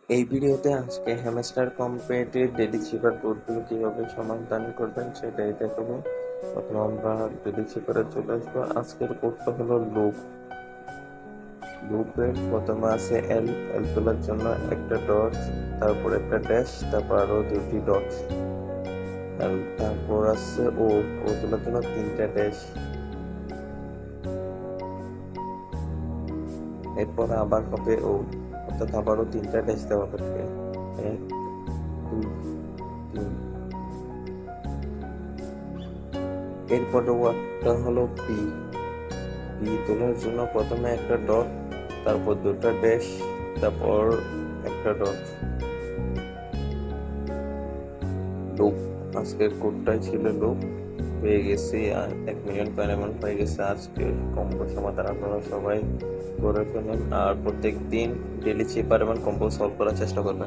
এই ভিডিওতে আজকে হ্যামস্টার কম্পেটের ডেলি চিপার কোডগুলো কিভাবে সমাধান করবেন সেটাই দেখাবো। প্রথমে আমরা ডেলি চিপারে চলে আসবো। আজকের কোডটা হলো লুপের প্রথমে আছে এল এল তোলার জন্য একটা ডট, তারপর একটা ড্যাশ, তারপর আরো দুটি ডট, তারপর আছে ও তোলার জন্য তিনটা ড্যাশ, এরপর আবার হবে অর্থাৎ আবারও তিনটা ড্যাশ দেওয়া হবে। এক, দুই, তিন। এরপরে ওয়ার্ডটা হলো পি তোলার জন্য প্রথমে একটা ডট, তারপর দুটা ড্যাশ, তারপর একটা ডট। লুপ, আজকের কোডটাই ছিল লুপ। পেয়ে গেছি 1 মিলিয়ন কয়েন অ্যামাউন্ট পেয়ে গেছে। আজকে কম্বো সমাধান আপনারা সবাই করে ফেলেন আর প্রত্যেক দিন ডেলি চিপার এবং কম্বো সলভ করার চেষ্টা করবেন।